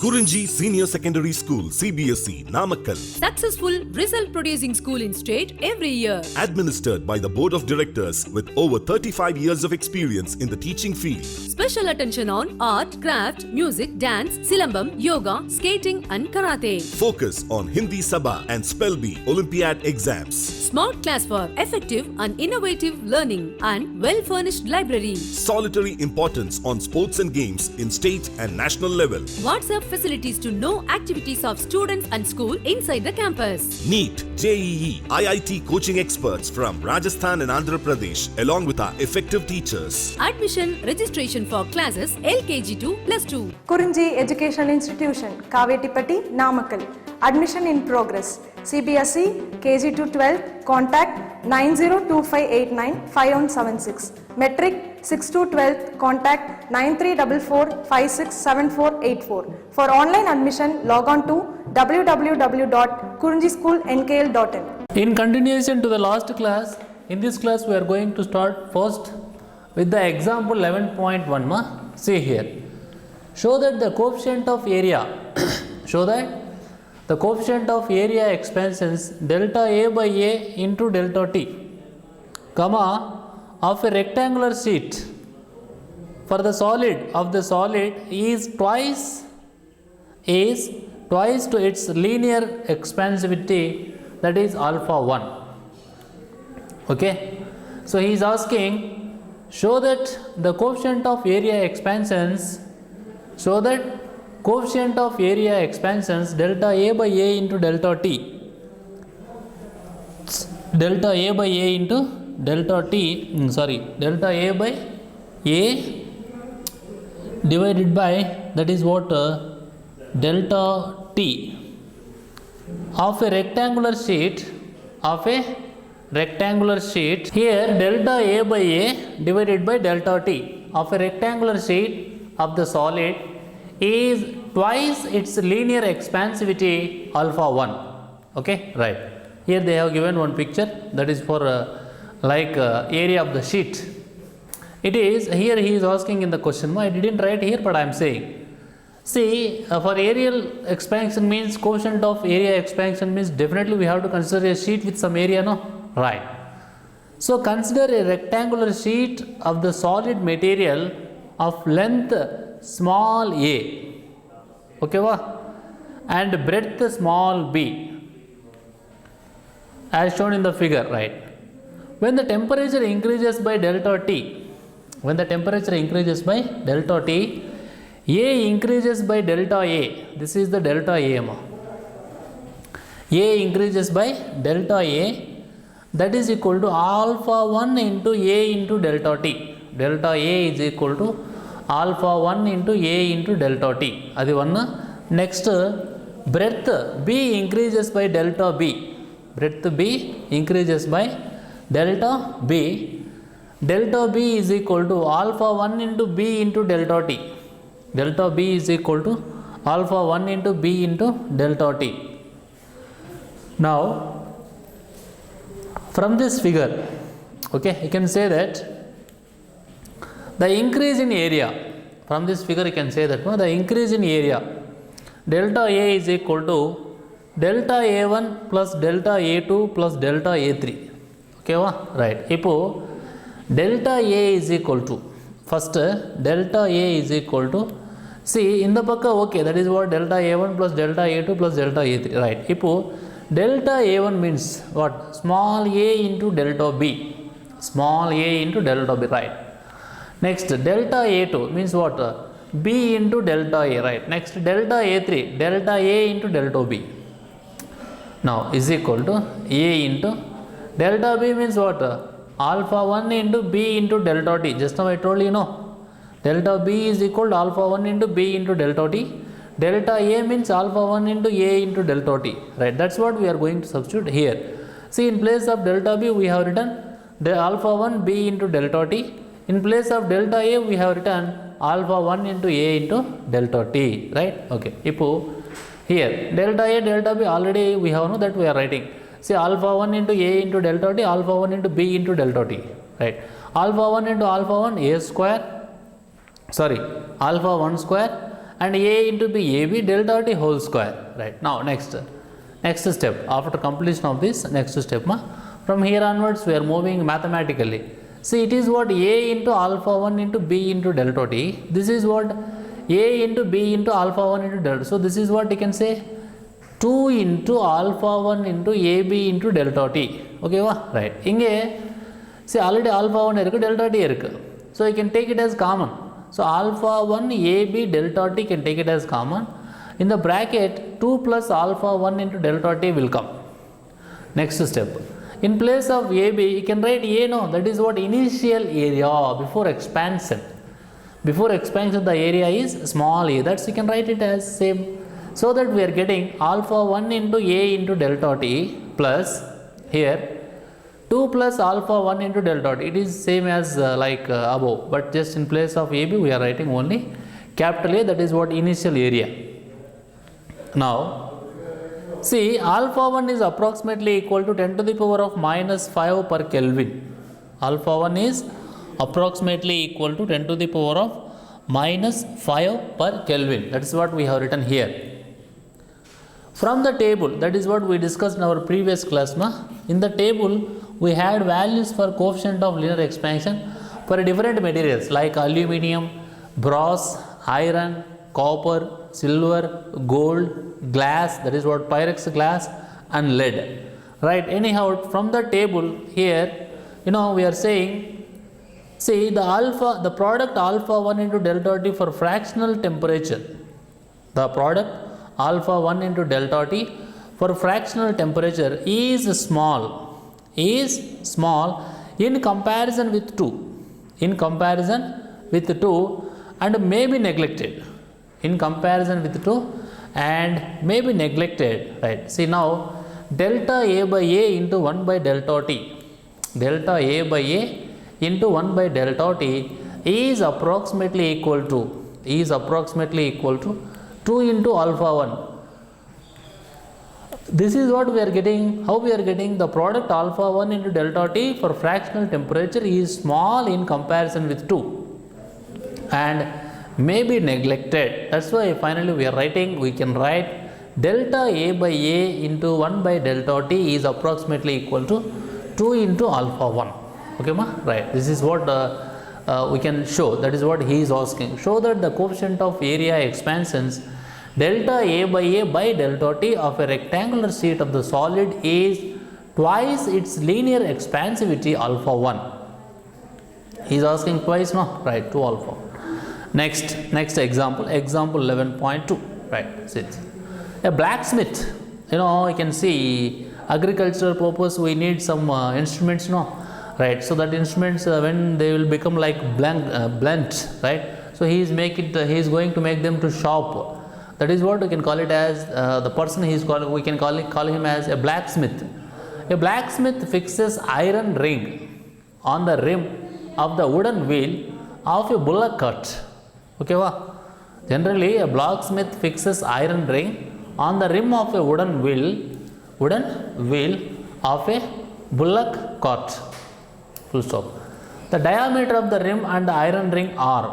Kurunji Senior Secondary School, CBSE, Namakkal. Successful result producing school in state every year. Administered by the Board of Directors with over 35 years of experience in the teaching field. Special attention on art, craft, music, dance, silambam, yoga, skating and karate. Focus on Hindi Sabha and Spell Bee Olympiad exams. Smart class for effective and innovative learning and well-furnished library. Solitary importance on sports and games in state and national level. WhatsApp facilities to know activities of students and school inside the campus. NEET, JEE, IIT coaching experts from Rajasthan and Andhra Pradesh along with our effective teachers. Admission registration for classes LKG to +2. Kurunji Educational Institution, Kavetipatti, Namakkal. Admission in progress. CBSE, KG to 12, contact 9025895176. Metric 6 to 12, contact 9344567484. For online admission, log on to www.kurunjischoolnkl.in. In continuation to the last class, in this class we are going to start first with the example 11.1. See here. Show that the coefficient of area show that the coefficient of area expansions delta A by A into delta T, comma, of a rectangular sheet for the solid is twice to its linear expansivity, that is alpha 1. Okay, so he is asking, show that the coefficient of area expansions delta A by A into delta T, delta A by A into delta T, delta A by A divided by, that is what, delta T of a rectangular sheet, here delta A by A divided by delta T of a rectangular sheet of the solid is twice its linear expansivity alpha 1. Okay, right. Here they have given one picture, that is for area of the sheet. It is here he is asking in the question. I didn't write here, but I am saying. See, for areal expansion means coefficient of area expansion means definitely we have to consider a sheet with some area, no? Right. So consider a rectangular sheet of the solid material of length small a, okay, and breadth small b, as shown in the figure, right? When the temperature increases by delta T, A increases by delta A. This is the delta A. A increases by delta A, that is equal to alpha 1 into A into delta T. Delta A is equal to alpha 1 into A into delta T. That is one. Next, breadth B increases by delta B. Breadth B increases by delta B. Delta B is equal to alpha 1 into B into delta T. Delta B is equal to alpha 1 into B into delta T. Now, from this figure, okay, you can say that the increase in area, from this figure you can say that the increase in area, delta A is equal to delta A1 plus delta A2 plus delta A3. Okay, right. Now, delta A is equal to, first delta A is equal to, see in the pakka, okay, that is what delta A1 plus delta A2 plus delta A3, right. Now, delta A1 means what? Small a into delta B. Small a into delta B, right. Next, delta A2 means what? B into delta A, right. Next, delta A3, delta A into delta B. Now, is equal to A into delta B means what? Alpha 1 into B into delta T. Just now I told you, no. Delta B is equal to alpha 1 into B into delta T. Delta A means alpha 1 into A into delta T, right. That's what we are going to substitute here. See, in place of delta B we have written the alpha 1 B into delta T. In place of delta A we have written alpha 1 into A into delta T, right. Okay. Now, here delta A, delta B already we have know that we are writing. See, alpha 1 into A into delta T, alpha 1 into B into delta T, right. Alpha 1 into alpha 1 A square, alpha 1 square and A into B, AB delta T whole square. Right. Now next step, after completion of this, next step, from here onwards we are moving mathematically. See, it is what A into alpha 1 into B into delta T. This is what A into B into alpha 1 into delta. So this is what you can say 2 into alpha 1 into AB into delta T. Okay, right. Inge, see already alpha 1 irukku, delta T irukku. So you can take it as common. So alpha 1 AB delta T can take it as common. In the bracket 2 plus alpha 1 into delta T will come. Next step. In place of AB, you can write A, no, that is what initial area before expansion. Before expansion, the area is small a. That's you can write it as same. So that we are getting alpha 1 into A into delta T plus here 2 plus alpha 1 into delta T. It is same as above, but just in place of AB, we are writing only capital A, that is what initial area. Now, see, alpha 1 is approximately equal to 10 to the power of minus 5 per Kelvin. Alpha 1 is approximately equal to 10 to the power of minus 5 per Kelvin. That is what we have written here. From the table, that is what we discussed in our previous class. In the table, we had values for coefficient of linear expansion for different materials like aluminium, brass, iron, copper, silver, gold, glass, that is what Pyrex glass, and lead. Right. Anyhow, from the table here, we are saying, see the product alpha 1 into delta T for fractional temperature. The product alpha 1 into delta T for fractional temperature is small in comparison with 2. In comparison with 2 and may be neglected. In comparison with 2 and may be neglected. Right. See now, delta A by A into 1 by delta T. Delta A by A into 1 by delta T is approximately equal to 2 into alpha 1. This is what we are getting. How we are getting the product alpha 1 into delta T for fractional temperature is small in comparison with 2 and may be neglected. That's why finally we can write delta A by A into 1 by delta T is approximately equal to 2 into alpha 1. Okay, right. This is what we can show. That is what he is asking. Show that the coefficient of area expansions delta A by delta T of a rectangular sheet of the solid is twice its linear expansivity alpha 1. He is asking twice, no? Right, 2 alpha. Next example 11.2. Right, see a blacksmith. You can see agricultural purpose we need some instruments, no? Right, so that instruments when they will become like blunt, right? So he is going to make them to sharp. That is what we can call it as the person we can call him as a blacksmith. A blacksmith fixes iron ring on the rim of the wooden wheel of a bullock cart. Okay, generally a blacksmith fixes iron ring on the rim of a wooden wheel of a bullock cart. Full stop. The diameter of the rim and the iron ring are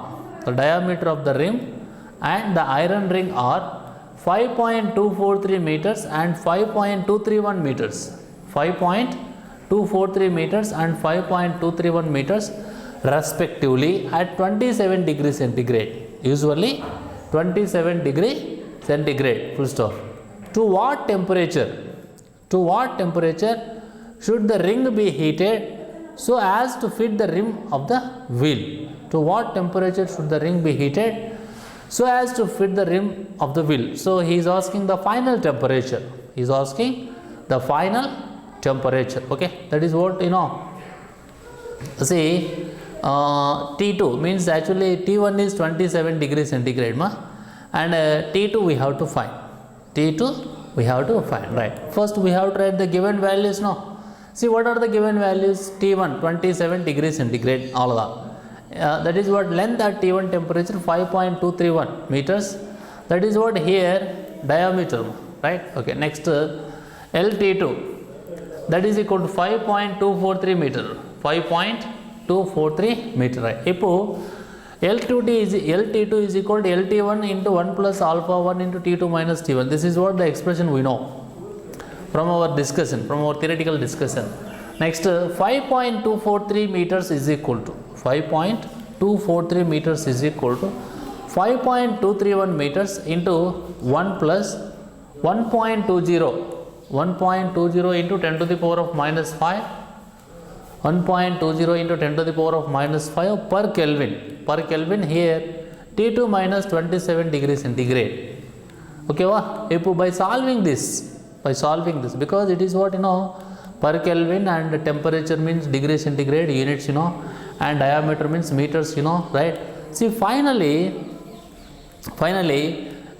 5.243 meters and 5.231 meters. 5.243 meters and 5.231 meters respectively at 27 degrees centigrade. Usually 27 degree centigrade. Full stop. To what temperature should the ring be heated so as to fit the rim of the wheel? To what temperature should the ring be heated so as to fit the rim of the wheel? So he is asking the final temperature. Okay, that is what See, T2 means actually T1 is 27 degrees centigrade, and T2 we have to find. Right. First we have to write the given values. See, what are the given values? T1 27 degrees centigrade, all of that. That is what length at T1 temperature 5.231 meters. That is what here diameter, right? Okay, next LT2, that is equal to 5.243 meter. 5.243 meter, right? Now L T2 is equal to LT1 into 1 plus alpha 1 into T2 minus T1. This is what the expression we know from our discussion, from our theoretical discussion. Next, 5.243 meters is equal to 5.243 meters is equal to 5.231 meters into 1 plus 1.20 into 10 to the power of minus 5, 1.20 into 10 to the power of minus 5 per Kelvin. Per Kelvin here T2 minus 27 degrees centigrade. Okay, if by solving this, because it is what per Kelvin, and temperature means degree centigrade units, and diameter means meters, right? See, finally,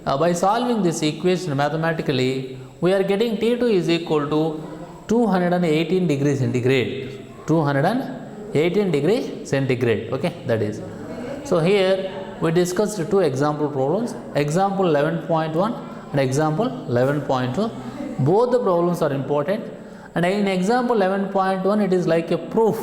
by solving this equation mathematically, we are getting T2 is equal to 218 degrees centigrade. 218 degree centigrade. Okay, that is. So here we discussed two example problems, example 11.1 and example 11.2. Both the problems are important, and in example 11.1 it is like a proof.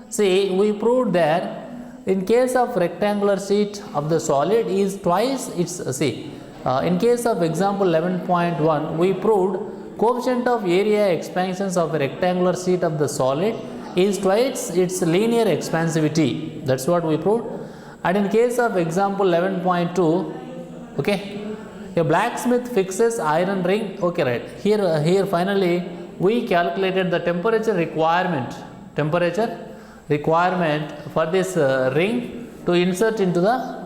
See, we proved that in case of rectangular sheet of the solid is twice its, in case of example 11.1 we proved coefficient of area expansions of a rectangular sheet of the solid is twice its linear expansivity. That's what we proved. And in case of example 11.2, okay, a blacksmith fixes iron ring. Okay, right. Here finally we calculated the temperature requirement for this ring to insert into the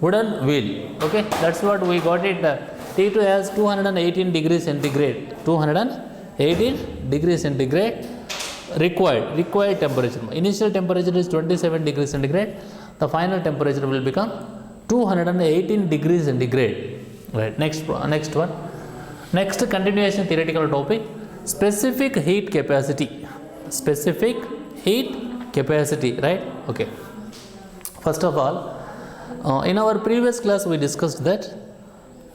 wooden wheel. Okay, that's what we got it. T2 has 218 degrees centigrade. 218 degrees centigrade required temperature. Initial temperature is 27 degrees centigrade. The final temperature will become 218 degrees centigrade. Right. Next one. Next continuation theoretical topic. Specific heat capacity. Specific heat capacity. Right. Okay. First of all, in our previous class we discussed that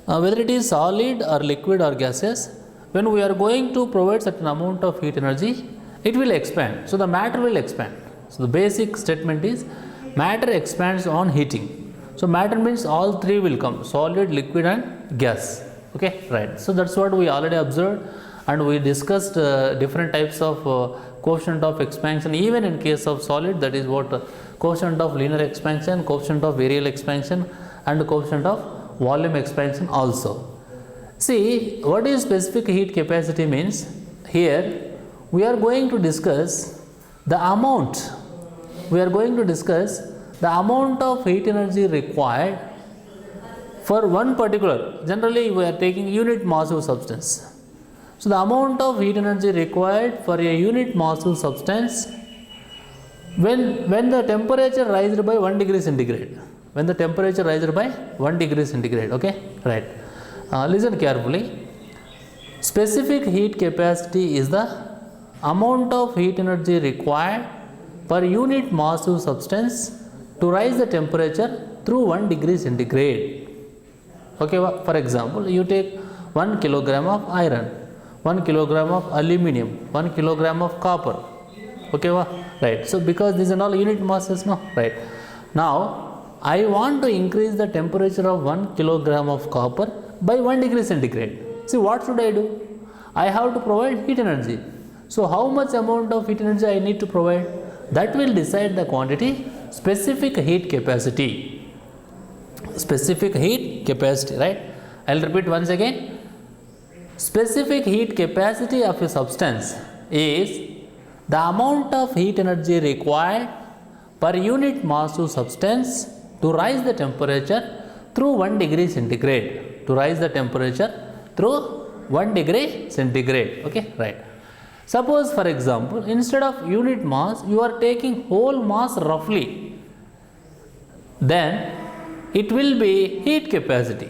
whether it is solid or liquid or gaseous, when we are going to provide certain amount of heat energy, it will expand. So the matter will expand. So the basic statement is matter expands on heating. So matter means all three will come: solid, liquid and gas. Okay, right. So that's what we already observed, and we discussed different types of coefficient of expansion. Even in case of solid, that is what coefficient of linear expansion, coefficient of areal expansion and coefficient of volume expansion also. See, what is specific heat capacity means? Here we are going to discuss the amount. We are going to discuss the amount of heat energy required for one particular, generally we are taking unit massive substance. So the amount of heat energy required for a unit massive substance when the temperature rises by 1 degree centigrade. When the temperature rises by 1 degree centigrade. Okay, right. Listen carefully. Specific heat capacity is the amount of heat energy required per unit massive substance to rise the temperature through 1 degree centigrade. Okay, for example, you take 1 kilogram of iron, 1 kilogram of aluminium, 1 kilogram of copper. Okay, right. So because these are all unit masses, no, right. Now I want to increase the temperature of 1 kilogram of copper by 1 degree centigrade. See, what should I do? I have to provide heat energy. So how much amount of heat energy I need to provide? That will decide the quantity. Specific heat capacity. Specific heat capacity, right? I'll repeat once again. Specific heat capacity of a substance is the amount of heat energy required per unit massive substance to rise the temperature through 1 degree centigrade. To rise the temperature through 1 degree centigrade. Okay, right. Suppose for example, instead of unit mass, you are taking whole mass roughly. Then it will be heat capacity.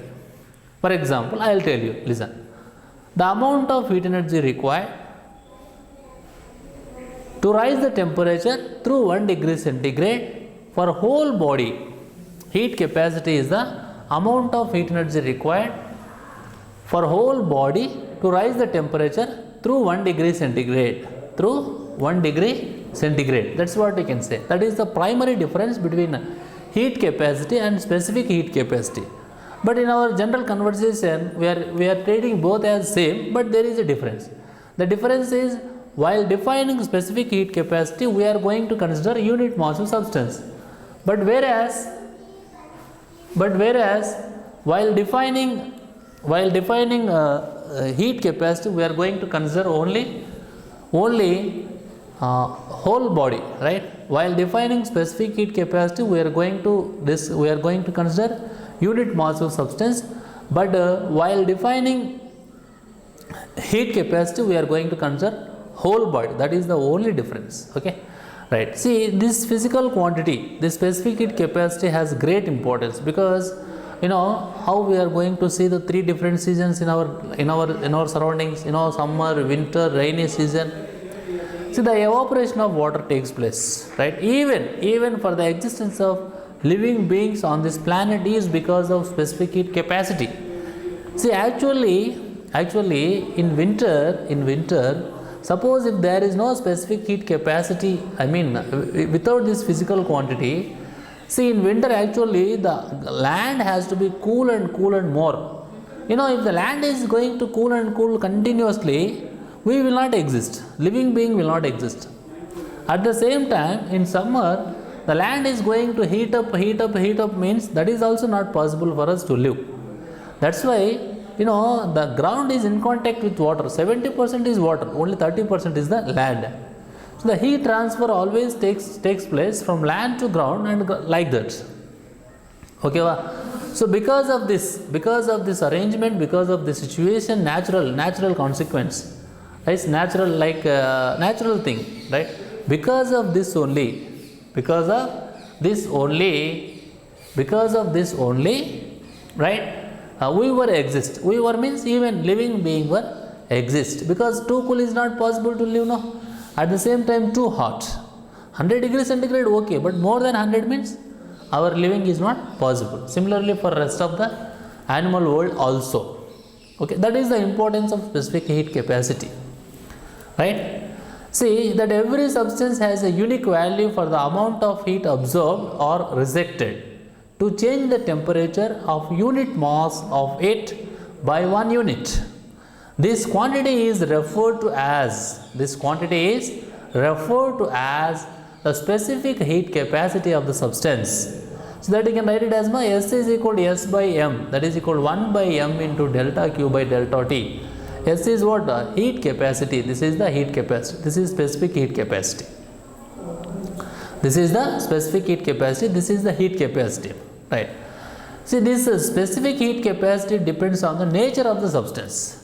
For example, I will tell you, listen. The amount of heat energy required to rise the temperature through 1 degree centigrade for whole body. Heat capacity is the amount of heat energy required for whole body to rise the temperature through 1 degree centigrade. Through 1 degree centigrade. That's what we can say. That is the primary difference between heat capacity and specific heat capacity. But in our general conversation, we are treating both as same, but there is a difference. The difference is, while defining specific heat capacity, we are going to consider unit mass of substance. But whereas while defining heat capacity, we are going to consider only whole body, right? While defining specific heat capacity, we are going to consider unit mass of substance. But while defining heat capacity, we are going to consider whole body. That is the only difference. Okay, right? See, this physical quantity, this specific heat capacity has great importance, because how we are going to see the three different seasons in our surroundings. Summer, winter, rainy season. See, the evaporation of water takes place, right? Even for the existence of living beings on this planet is because of specific heat capacity. See, actually in winter, suppose if there is no specific heat capacity, without this physical quantity, see, in winter actually the land has to be cool and more. If the land is going to cool and cool continuously, we will not exist. Living being will not exist. At the same time, in summer, the land is going to heat up means that is also not possible for us to live. That's why, the ground is in contact with water. 70% is water, only 30% is the land. So the heat transfer always takes place from land to ground, and like that. Okay, so because of this arrangement, because of this situation, natural consequence, right? Natural thing, right? Because of this only, right? We were exist. We were means even living being were exist, because too cool is not possible to live now. At the same time, too hot, 100 degrees centigrade okay, but more than 100 means our living is not possible. Similarly for rest of the animal world also. Okay, that is the importance of specific heat capacity, right? See that every substance has a unique value for the amount of heat absorbed or rejected to change the temperature of unit mass of it by 1 unit. This quantity is referred to as the specific heat capacity of the substance. So that you can write it as S is equal to S by M, that is equal to 1 by M into delta Q by delta T. S is what? Heat capacity. This is the heat capacity. This is specific heat capacity. This is the specific heat capacity. This is the heat capacity, right? See, this specific heat capacity depends on the nature of the substance.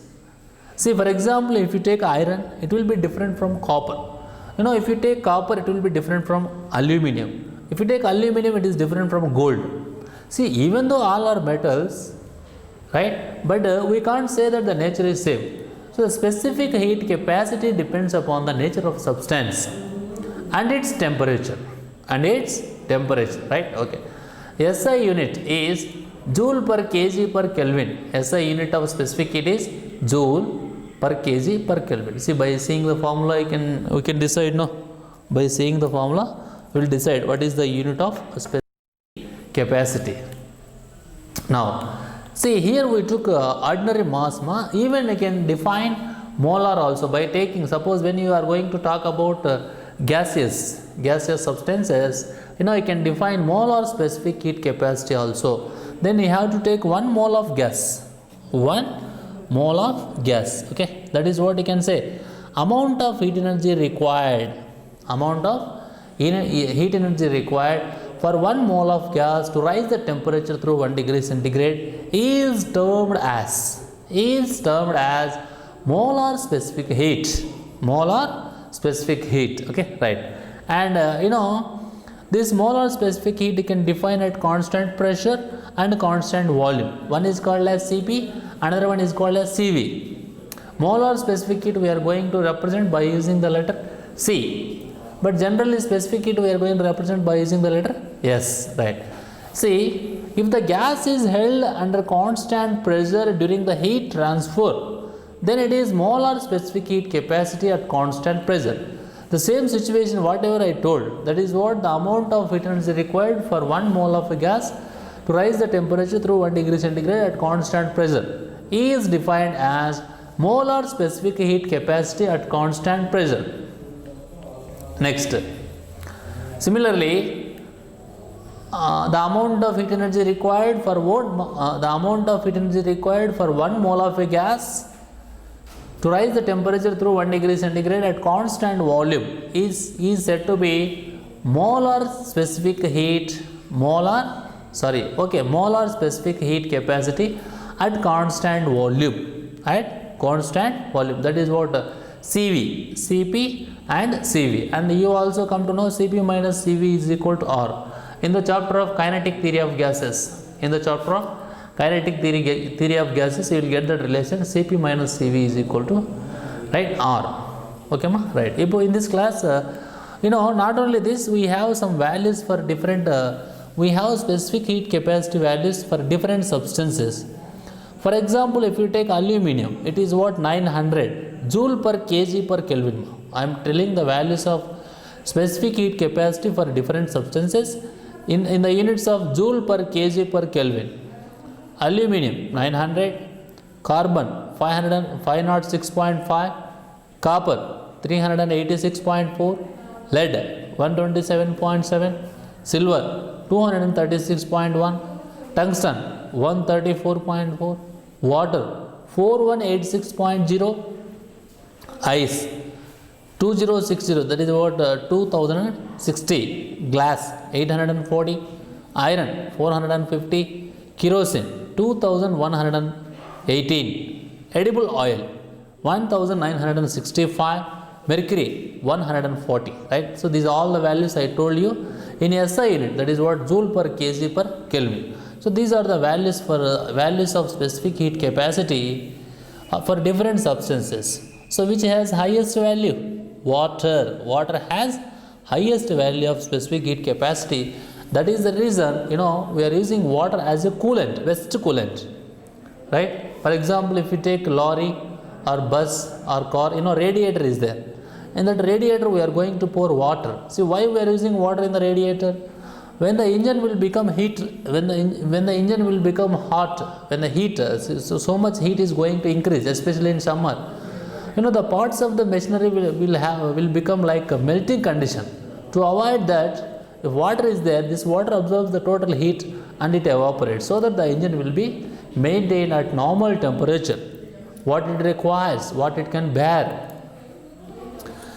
See, for example, if you take iron, it will be different from copper. If you take copper, it will be different from aluminium. If you take aluminium, it is different from gold. See, even though all are metals, right? But we can't say that the nature is same. So the specific heat capacity depends upon the nature of substance and its temperature. Right? Okay. SI unit is joule per kg per Kelvin. SI unit of specific heat is joule per kg per Kelvin. See, by seeing the formula, we can decide. No, by seeing the formula, we will decide what is the unit of specific capacity. Now, see, here we took ordinary mass. Even we can define molar also by taking, suppose when you are going to talk about gaseous substances, you can define molar specific heat capacity also. Then you have to take 1 mole of gas. 1 mole of gas. Okay, that is what you can say. Amount of heat energy required. For 1 mole of gas to rise the temperature through 1 degree centigrade is termed as molar specific heat. Okay, right. And this molar specific heat you can define at constant pressure and constant volume. One is called as Cp, another one is called as Cv. Molar specific heat we are going to represent by using the letter C. But generally specific heat we are going to represent by using the letter S, right? See, if the gas is held under constant pressure during the heat transfer, then it is molar specific heat capacity at constant pressure. The same situation, whatever I told, that is what the amount of heat energy required for 1 mole of a gas to rise the temperature through 1 degree centigrade at constant pressure is defined as molar specific heat capacity at constant pressure. Next, similarly, the amount of heat energy required for the amount of heat energy required for 1 mole of a gas to rise the temperature through 1 degree centigrade at constant volume is said to be molar specific specific heat capacity at constant volume. That is what CV, CP and CV, and you also come to know CP minus CV is equal to R in the chapter of kinetic theory of gases. In the chapter of kinetic theory of gases, you will get that relation CP minus CV is equal to, right, R. Okay ma, right. In this class, not only this, we have some values for different we have specific heat capacity values for different substances. For example, if you take aluminum, it is what, 900 joule per kg per Kelvin. I am telling the values of specific heat capacity for different substances in the units of joule per kg per Kelvin. Aluminum 900, carbon 506.5, copper 386.4, lead 127.7, silver 236.1, tungsten 134.4, water 4186.0, ice 2060, that is what 2060, glass 840, iron 450, kerosene 2118, edible oil 1965, mercury 140, right? So these are all the values I told you in SI unit, that is what joule per kg per Kelvin. So these are the values for values of specific heat capacity for different substances. So which has highest value? Water has highest value of specific heat capacity. That is the reason we are using water as a coolant, best coolant, right? For example, if you take lorry or bus or car, radiator is there. In that radiator we are going to pour water. See why we are using water in the radiator? When the engine will become hot, when the heat, so much heat is going to increase, especially in summer. The parts of the machinery will become like a melting condition. To avoid that, if water is there, this water absorbs the total heat and it evaporates, so that the engine will be maintained at normal temperature, what it requires, what it can bear.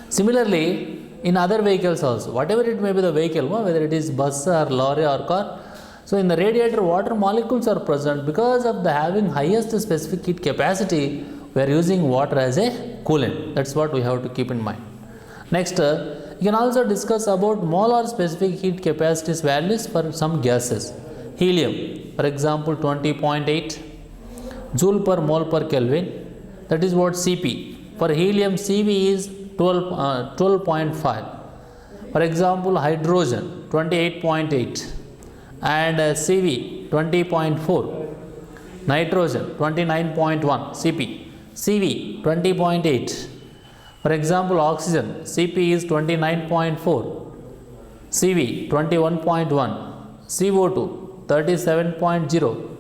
Similarly, in other vehicles also, whatever it may be the vehicle, whether it is bus or lorry or car, so in the radiator water molecules are present. Because of the having highest specific heat capacity, we are using water as a coolant. That's what we have to keep in mind. Next, you can also discuss about molar specific heat capacities values for some gases. Helium, for example, 20.8 joule per mole per Kelvin, that is what CP. For helium, CV is 12.5. For example, hydrogen 28.8 and CV 20.4, nitrogen 29.1 CP, CV 20.8. For example, oxygen CP is 29.4, CV 21.1, CO2 37.0,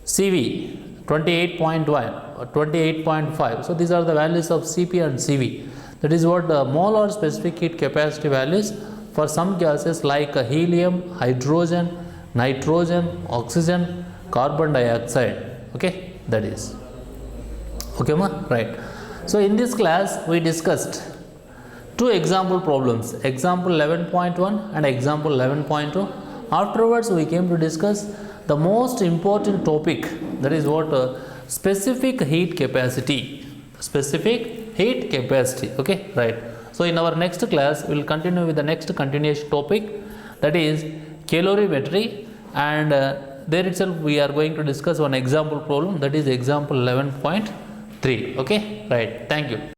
CV 28.5. So these are the values of CP and CV. That is what the molar specific heat capacity values for some gases like helium, hydrogen, nitrogen, oxygen, carbon dioxide. Okay, that is. Okay ma, right. So in this class we discussed two example problems, example 11.1 and example 11.2. Afterwards we came to discuss the most important topic, that is what specific heat capacity. Okay, right. So in our next class we will continue with the next continuation topic, that is calorimetry, and there itself we are going to discuss one example problem, that is example 11.3. okay, right. Thank you.